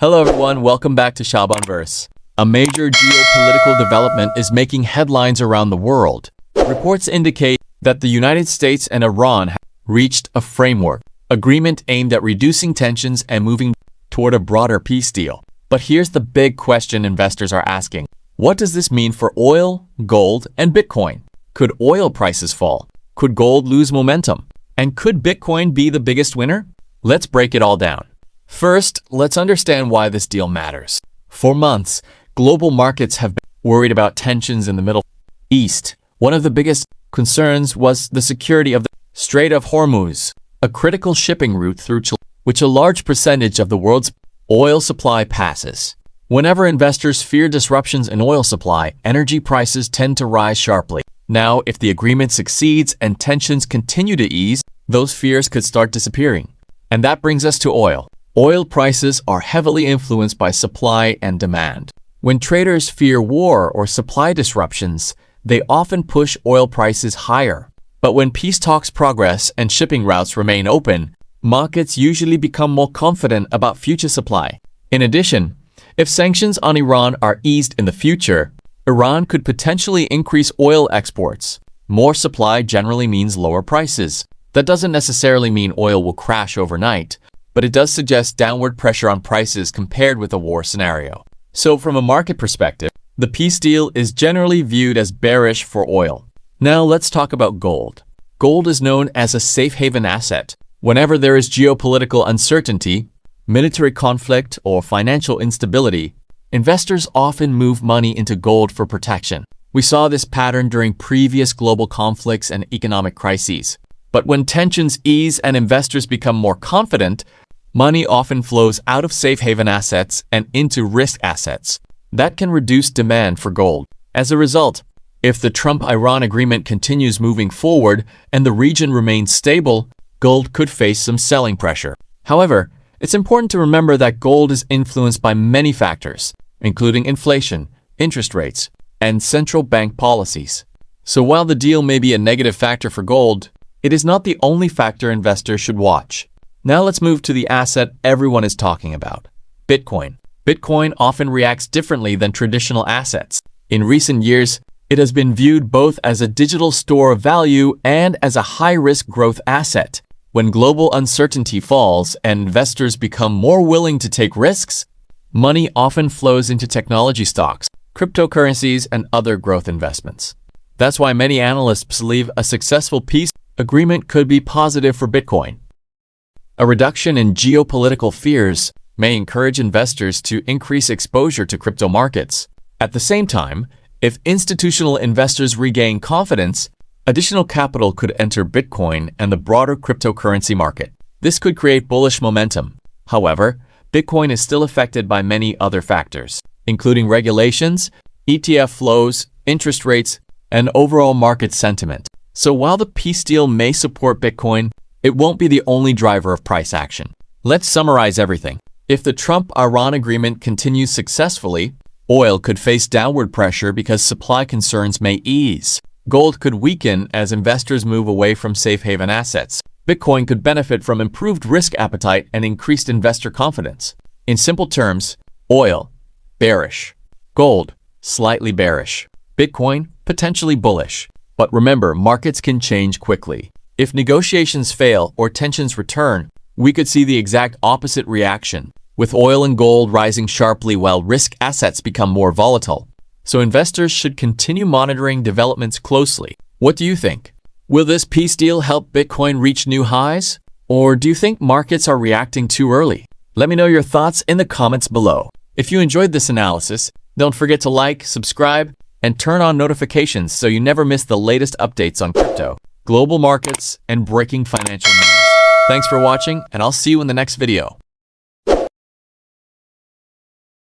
Hello everyone, welcome back to Shabanverse. A major geopolitical development is making headlines around the world. Reports indicate that the United States and Iran have reached a framework agreement aimed at reducing tensions and moving toward a broader peace deal. But here's the big question investors are asking. What does this mean for oil, gold, and Bitcoin? Could oil prices fall? Could gold lose momentum? And could Bitcoin be the biggest winner? Let's break it all down. First, let's understand why this deal matters. For months, global markets have been worried about tensions in the Middle East. One of the biggest concerns was the security of the Strait of Hormuz, a critical shipping route through which a large percentage of the world's oil supply passes. Whenever investors fear disruptions in oil supply, energy prices tend to rise sharply. Now, if the agreement succeeds and tensions continue to ease, those fears could start disappearing. And that brings us to oil. Oil prices are heavily influenced by supply and demand. When traders fear war or supply disruptions, they often push oil prices higher. But when peace talks progress and shipping routes remain open, markets usually become more confident about future supply. In addition, if sanctions on Iran are eased in the future, Iran could potentially increase oil exports. More supply generally means lower prices. That doesn't necessarily mean oil will crash overnight, but it does suggest downward pressure on prices compared with a war scenario. So from a market perspective, the peace deal is generally viewed as bearish for oil. Now let's talk about gold. Gold is known as a safe haven asset. Whenever there is geopolitical uncertainty, military conflict, or financial instability, investors often move money into gold for protection. We saw this pattern during previous global conflicts and economic crises. But when tensions ease and investors become more confident, money often flows out of safe haven assets and into risk assets. That can reduce demand for gold. As a result, if the Trump-Iran agreement continues moving forward and the region remains stable, gold could face some selling pressure. However, it's important to remember that gold is influenced by many factors, including inflation, interest rates, and central bank policies. So while the deal may be a negative factor for gold, it is not the only factor investors should watch. Now let's move to the asset everyone is talking about, Bitcoin. Bitcoin often reacts differently than traditional assets. In recent years, it has been viewed both as a digital store of value and as a high-risk growth asset. When global uncertainty falls and investors become more willing to take risks, money often flows into technology stocks, cryptocurrencies, and other growth investments. That's why many analysts believe a successful peace agreement could be positive for Bitcoin. A reduction in geopolitical fears may encourage investors to increase exposure to crypto markets. At the same time, if institutional investors regain confidence, additional capital could enter Bitcoin and the broader cryptocurrency market. This could create bullish momentum. However, Bitcoin is still affected by many other factors, including regulations, ETF flows, interest rates, and overall market sentiment. So while the peace deal may support Bitcoin, it won't be the only driver of price action. Let's summarize everything. If the Trump-Iran agreement continues successfully, oil could face downward pressure because supply concerns may ease. Gold could weaken as investors move away from safe haven assets. Bitcoin could benefit from improved risk appetite and increased investor confidence. In simple terms, oil, bearish. Gold, slightly bearish. Bitcoin, potentially bullish. But remember, markets can change quickly. If negotiations fail or tensions return, we could see the exact opposite reaction, with oil and gold rising sharply while risk assets become more volatile. So investors should continue monitoring developments closely. What do you think? Will this peace deal help Bitcoin reach new highs? Or do you think markets are reacting too early? Let me know your thoughts in the comments below. If you enjoyed this analysis, don't forget to like, subscribe, and turn on notifications so you never miss the latest updates on crypto, global markets, and breaking financial news. Thanks for watching, and I'll see you in the next video.